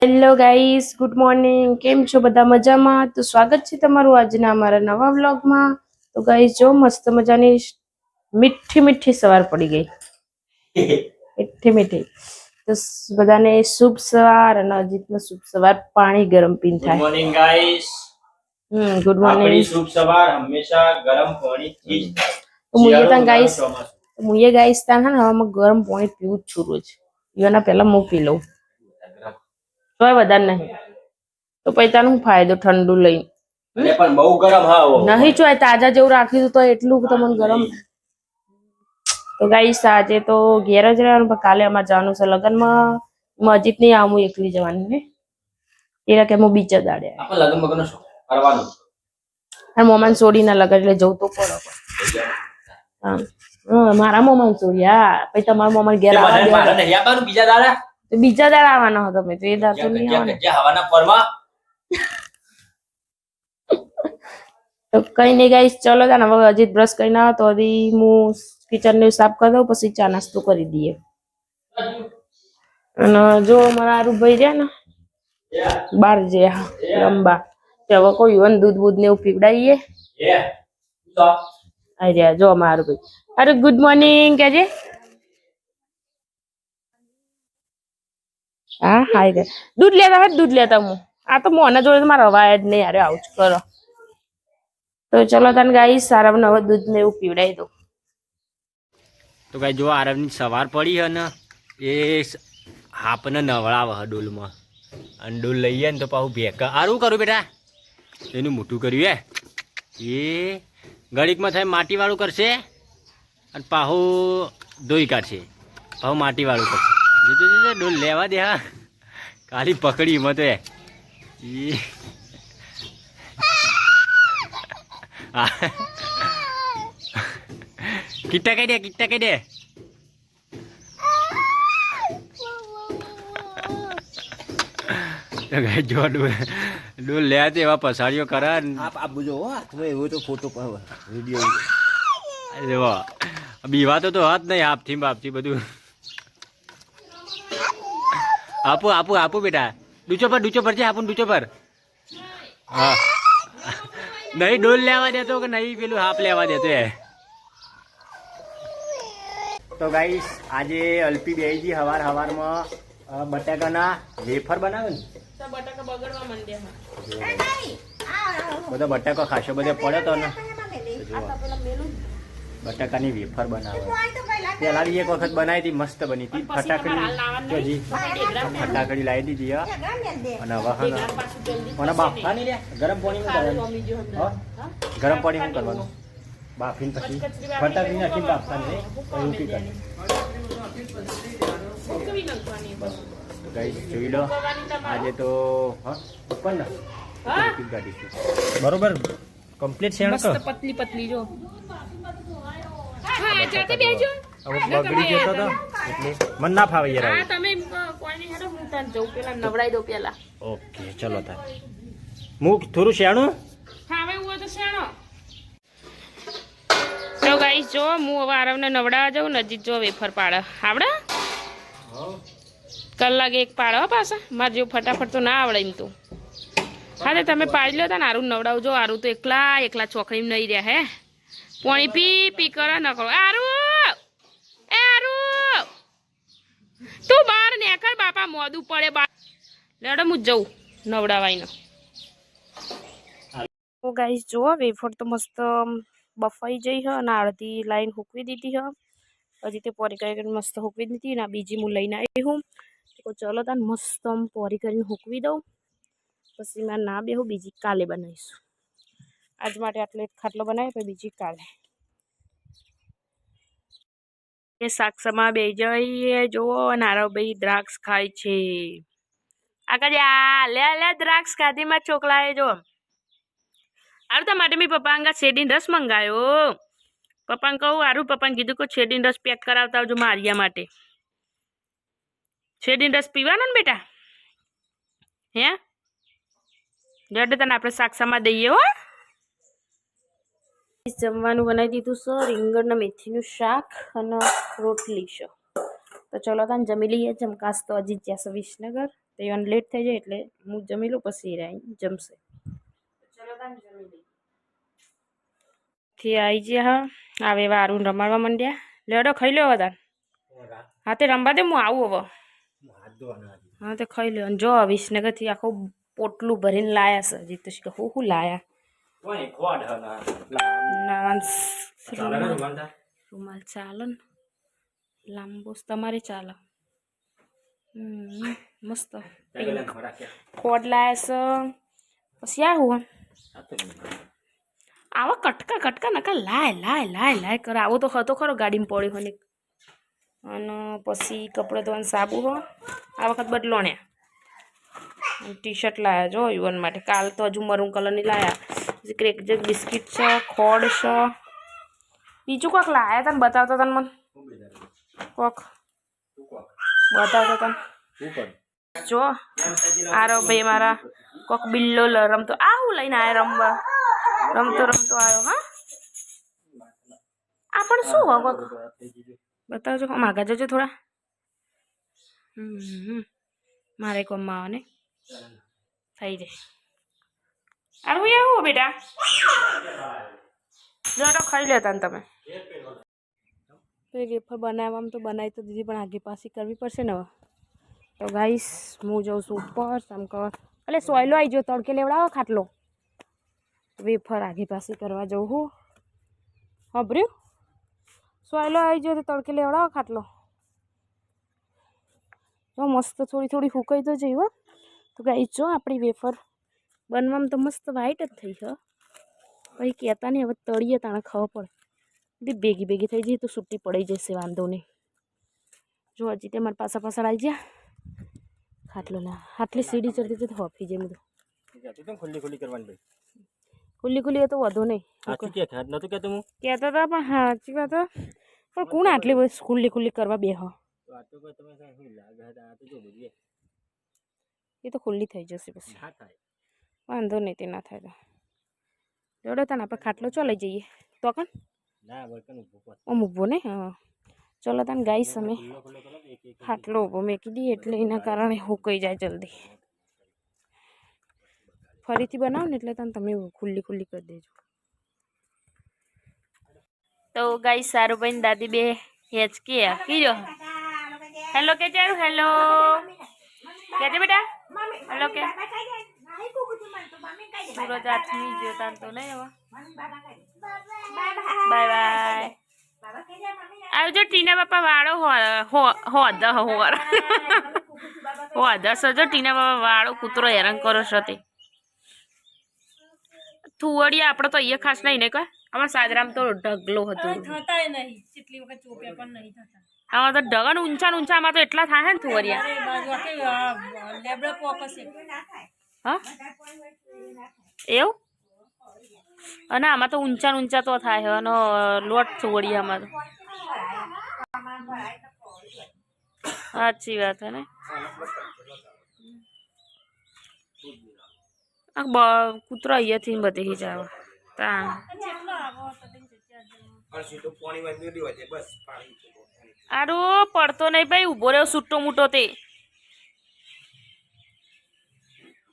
Hello guys, good morning. કેમ છો બધા? મજામાં? તો સ્વાગત છે તમારું આજના અમારા નવા વ્લોગમાં. તો ગાઈસ જો મસ્ત મજાની મીઠી મીઠી સવાર પડી ગઈ. મીઠી મીઠી. તો બધાને શુભ સવાર અને અજીતનો શુભ સવાર. પાણી ગરમ પીને થાય. Good morning guys. Good morning. આપણી શુભ સવાર હંમેશા ગરમ પાણીથી જ થાય. તો મુયે ગાઈસ તાન હે ને હવામાં ગરમ પાણી પીવું જ છું રોજ. એના પહેલા હું પી લઉં. તોય વધારે નહીં તો પૈતાનો શું ફાયદો ઠંડુ લઈને? પણ બહુ ગરમ હા નહીં ચોય તાજા જેવું રાખ્યું તો એટલું તમને ગરમ. તો ગાઈસ આજે તો ઘેર જ રહેવાનું, પણ કાલે અમારે જવાનું છે લગ્નમાં. મસ્જિદ નહીં આવું, હું એકલી જવાની ને એરા કે હું બીજા દાડે આપણે લગ્ન મગન શું કરવાનું અને મોમાન છોડી ના લગન એટલે જવું તો પડે. હા મારા મોમાન છોડી. હા પછી તમારા મોમાન ઘેર આવવાનું બીજા દાડા તો બીજા દાડે આવવાનો હતો. મેં તો એ દાડે તો નહીં આવવાનો. હવાના પરમાં તો કઈ નહીં ગાઈસ, ચલો તાન હવે અજીત બ્રશ કરીને આવે તો હજી હું કિચન ને સાફ કરી દઉં, પછી ચા નાસ્તો કરી દઈએ. અને જો મારા આરુ ભાઈ રહ્યા ને બાર જે લંબા તે હવે કોઈ યુવાન દૂધ બૂધ ને એવું પીવડાવીએ. આઈ રહ્યા જો મારું ભાઈ. અરે ગુડ મોર્નિંગ કેજે. હા હાય રે દૂધ લેતા હોય દૂધ લેતા હું. આ તો મોના જોડે મારા અવાય જ નહીં. અરે આવું જ કરો. તો ચલો તને ગાઈસ સારા હવે દૂધ ને એવું પીવડાવી દઉં. તો ગાઈ જો આરવની સવાર પડી હે ને એ હાપને નવડાવે હે ડોલમાં. અને ડોલ લઈએ ને તો પાછું ભેકા આરું કરું બેટા એનું મોટું કર્યું એ ઘડીકમાં થાય માટી વાળું કરશે અને પાછું ધોઈ કાઢશે, પાછું માટી વાળું કરશે. જો ડોલ લેવા દે હા, ખાલી પકડી એમાં તો કિટ્ટા કહી દે, કિટ્ટા કહી દે. જો ડોલ લે એવા પસાડીઓ કરા આપજો એવો તો ફોટો વિડીયો બીવાતો તો હાથ નહીં આપથી બાપથી બધું. આપું આપું આપું બેટા. ડૂચો પર છે આપું ડૂચો પર. હા નહીં ડોલ લેવા દેતો કે નહીં પેલું હાફ લેવા દેતો એ. તો ગાઈસ આજે અલ્પી બેજી હવારમાં બટાકાના વેફર બનાવે ને બટાકા બગડવા માંડ્યા. બધો બટાકો ખાસો બધો પડ્યો તો ને બટાકાની વેફર બનાવે. પેલા એક વખત બનાવી હતી, મસ્ત બની હતી. ફટાકડી લાવી દીધી અને હવે મને બાફા નહીં રે ગરમ પાણી ગરમ પાણી શું કરવાનું બાફીને પછી ફટાકડી નાખીને બાફવાની એવું કી કરે. જોઈ લો આજે તો ઉપર ને ગાડીશું બરોબર કમ્પ્લીટ શેણ પતલી પતલી જો બગડી ગયો તો એટલે મન ના ફાવે યાર. તમે કોઈની હેડો હું તને જઉં પેલા નવડાઈ દો પેલા. ઓકે ચલો તાર હું થોડું શેણું હવે હું તો શેણો. તો ગાઈસ જો હું હવે આરવને નવડાવવા જાઉં. નજીક જો વેફર પાડે આવડે કલાક એક પાડો પાછા મારે જેવું ફટાફટ તો ના આવડે એમ તો. હા તો તમે પાડી લો ને આરું નવડાવજો. આરું તો એકલા ચોકડી નહીં રહ્યા હે. પાણી પી કરો ન કરો. આરું એ આરું તું બહાર નેકર બાપા મોદું પડે બહાર. લેડો હું જઉં નવડાવાઈને. ગાઈસ જો વેફર તો મસ્ત બફાઈ જઈ હ અને અડધી લાઈન હૂકવી દીધી હ. હજી તે પોરી કરી મસ્ત હૂકવી દીધી ને બીજી હું લઈને આવી હું. તો ચલો તાન મસ્ત પોરી કરીને હૂકવી દઉં, પછી મેં ના બેહું બીજી કાલે બનાવીશું. આજ માટે આટલો એક ખાટલો બનાવ્યો પછી બીજી કાલે. એ સાક્ષમાં બે જઈએ જુઓ નારો ભાઈ દ્રાક્ષ ખાય છે. આગળ લે લે દ્રાક્ષ ખાધી માં ચોકલાએ જો. આરું તો માટે મેં પપ્પા અંગા શેરડીનો રસ મંગાયો. પપ્પાને કહું આરું પપ્પાને કીધું કે શેરડીનો રસ પેક કરાવતા આવજો મારિયા માટે. શેરડીનો રસ પીવાનો ને બેટા હે જડે તને આપણે સાક્ષામાં દઈએ હો. જમવાનું બનાવી દીધું છે. રીંગણના મેથીનું શાક અને રોટલી છે. તો ચલો તાન જમી લઈએ. જમકાસ તો હજી જ્યાં છે વિસનગર. તે એને લેટ થઈ જાય એટલે હું જમી લઉં પછી એ જમશે. ચલો તાન જમી લઈએ. થી આવી ગયા હા હવે વારું રમાડવા માંડ્યા. લેડો ખાઈ લો તાન. હા તે રમવા દે હું આવું હવે. હા તે ખાઈ લો. જો વિસનગરથી આખું પોટલું ભરીને લાયા છે. હજી તો શું લાયા રૂમાલ ચાલે ને લાંબો તમારે ચાલે. મસ્ત ખોડ લાયા છે. પછી આ હું આવા કટકા કટકા નકા લાય લાય લાય લાય કરે. આવો તો હતો ખરો ગાડીમાં પડ્યો હોય ને. અને પછી કપડો ધોવાનું સાબુ હો આ વખત બદલો ને. ટી શર્ટ લાયા જો યુવન માટે. કાલ તો હજુ મરૂન કલરની લાયા. ક્રેક જેક બિસ્કિટ છે ખોડ છે બીજું કોક લાયા તને બતાવતા તને મને કોક બતાવતા તને જો આરો ભાઈ મારા કોક બિલ્લો રમતો આ હું લઈને આવ્યો રમવા રમતો રમતો આવ્યો. હા આ પણ શું હો કોક બતાવજો માગા જજો થોડા. મારે કોમમાં આવે ને થઈ જાય. આરું એવું બેટા જો તો ખાઈ લેતા ને તમે. તો વેફર બનાવવામાં તો બનાવી તો દીધી પણ આગે પાછી કરવી પડશે ને હવે. તો ગાઈસ હું જાઉં છું ઉપર સમકવા એટલે સોયલો આવી ગયો તડકે લેવડાવો ખાટલો. વેફર આગે પાછી કરવા જવું હું હબર્યું સોયલો આવી ગયો તો તડકે લેવડાવો ખાટલો. જો મસ્ત થોડી થોડી ફૂંકાઈ તો જઈ હો. તો ગાઈસ જો આપણી વેફર બનવામાં તો મસ્ત વાઈટ જ થઈ છે. પછી કહેતા નહીં હવે તળીએ તાણે ખબર પડે. ભેગી ભેગી થઈ જઈએ તો છૂટી પડી જશે વાંધો નહીં. જો હજી તે મારા પાછા પાછળ આવી ગયા ખાટલો ના આટલી સીડી ચડતી હતી તો હોફી જાય બધું. ખુલ્લી ખુલ્લી કરવાની ભાઈ ખુલ્લી ખુલ્લી તો વધુ નહીં કહેતા હતા પણ સાચી વાત પણ કોણ આટલી બધી ખુલ્લી ખુલ્લી કરવા બે હો. એ તો ખુલ્લી થઈ જશે પછી વાંધો નહીં તે ના થાય તો જોડે તને આપણે ખાટલો ચો લઈ જઈએ તો કણ ઓમ ઊભો ને હા ચલો તને ગાઈશ અમે ખાટલો ઊભો મેકી દઈએ એટલે એના કારણે હુકાઈ જાય જલ્દી. ફરીથી બનાવો ને એટલે તને તમે ખુલ્લી ખુલ્લી કરી દેજો. તો ગાઈસ સારું ભાઈ દાદી બે હેચકી કીજો હેલો કે ચારું હેલો કેજે બેટા હેલો કે સૂરજ આથમી ગયો તાર તો નહીં હવે બાય બાય. આવજો ટીના બાપા વાળો હોદ હોર હોદ સજો ટીના બાપા વાળો કૂતરો હેરાન કરો છો તે થુવડિયા આપણે તો અહીંયા ખાસ નહીં ને કહે આમાં સાદરામ તો ઢગલો હતો આમાં તો ઢગન ઊંચા ઊંચા આમાં તો એટલા થાય ને થુવડિયા. હા એવું અને આમાં તો ઊંચા ઊંચા તો થાય અને લોટ થુવડિયામાં તો સાચી વાત હે ને. કૂતરો અહીંયાથી બધી જ આવે તા આડો પડતો નહીં ભાઈ ઊભો રહ્યો છૂટો મૂટો તે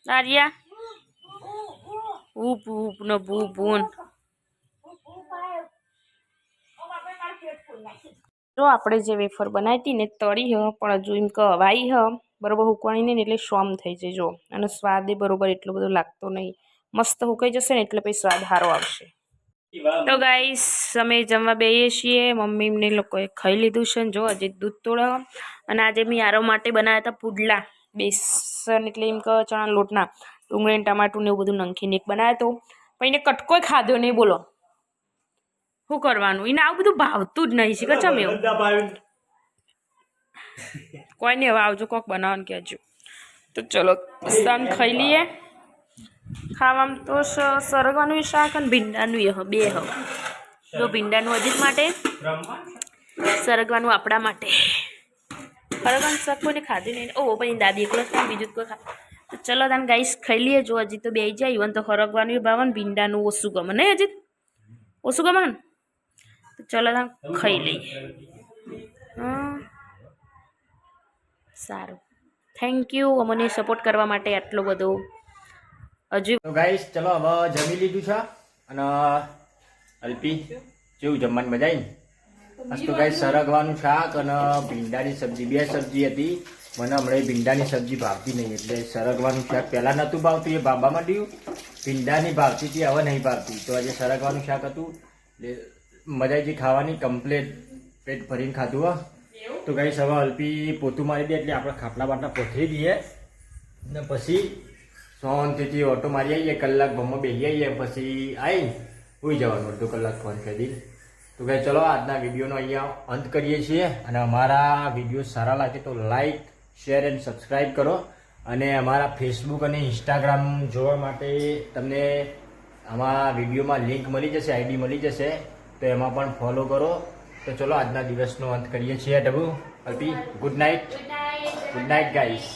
આર્યા ઊપ ઊપ ને ભૂ ભૂન. જો આપણે જે વેફર બનાવી હતી ને તળી હ પણ હજુ એમ કવાઈ હ બરોબર હુકવાની નહીં એટલે શોમ થઈ જાય જો અને સ્વાદ એ બરોબર એટલો બધો લાગતો નહીં. મસ્ત હુકાઈ જશે ને એટલે પછી સ્વાદ સારો આવશે. તો ગાઈસ અમે જમવા બેસીએ છીએ. મમ્મી ને લોકોએ ખાઈ લીધું છે જો હજી દૂધ તોડાવ અને આજે મેં આરો માટે બનાવ્યા હતા પુડલા બેસન એટલે એમ કે ચણા લોટના ડુંગળી ટમાટું ને એવું બધું નંખીને એક બનાવ્યો હતો પણ એને કટકોય ખાધો નહીં બોલો શું કરવાનું એને આવું બધું ભાવતું જ નહીં છે કચમ એવું કોઈ નહીં. હવે આવજો કોક બનાવવાનું કહેજો. તો ચલો સાન ખાઈ લઈએ. ખાવામાં તો સરગવાનું શાક અને ભીંડાનું બે હ જો ભીંડાનું અજીત માટે સરગવાનું આપણા માટે. સરગવાનું શાક કોઈને ખાધું નહીં ઓ પછી દાદી એકલો ખાય બીજું કોઈ ખા. તો ચલો તાન ગાઈસ ખાઈ લઈએ. જો હજી તો બે જાય ઇવન તો સરગવાનું ભાવન ભીંડાનું ઓછું ગમે નહીં અજીત ઓછું ગમે ને તો ચલો તાન ખાઈ લઈએ. સારું થેન્ક યુ અમને સપોર્ટ કરવા માટે આટલો બધો. હજુ તો ગાઈસ ચલો હવે જમી લીધું છે અને અલ્પી કેવું જમવાની મજા આવી ને? આજ તો ગાઈસ સરગવાનું શાક અને ભીંડાની સબ્જી, બે સબ્જી હતી. મને હમણાં ભીંડાની સબ્જી ભાવતી નહીં એટલે સરગવાનું શાક પહેલાં નહોતું ભાવતું, એ બાબા માંડ્યું. ભીંડાની ભાવતી હતી, હવે નહીં ભાવતી. તો આજે સરગવાનું શાક હતું એટલે મજા આવી ખાવાની, કમ્પ્લેટ પેટ ભરીને ખાધું. હો તો ગાઈસ હવે અલ્પી પોતું મારી દે એટલે આપણે ખાટલા બાટલા પોથરી દઈએ ને પછી શાંતિથી ઓટો મારી આવીએ, કલાક ભમમાં બેસી આવીએ, પછી આવીને હોઈ જવાનું અડધો કલાક ફોન કરી. તો ગાઈ ચલો આજના વિડીયોનો અહીંયા અંત કરીએ છીએ. અને અમારા વિડીયો સારા લાગે તો લાઈક, શેર એન્ડ સબસ્ક્રાઈબ કરો. અને અમારા ફેસબુક અને ઇન્સ્ટાગ્રામ જોવા માટે તમને આમાં વિડીયોમાં લિંક મળી જશે, આઈડી મળી જશે, તો એમાં પણ ફોલો કરો. તો ચલો આજના દિવસનો અંત કરીએ છીએ. Dabu, Alpi, good night. Good night guys.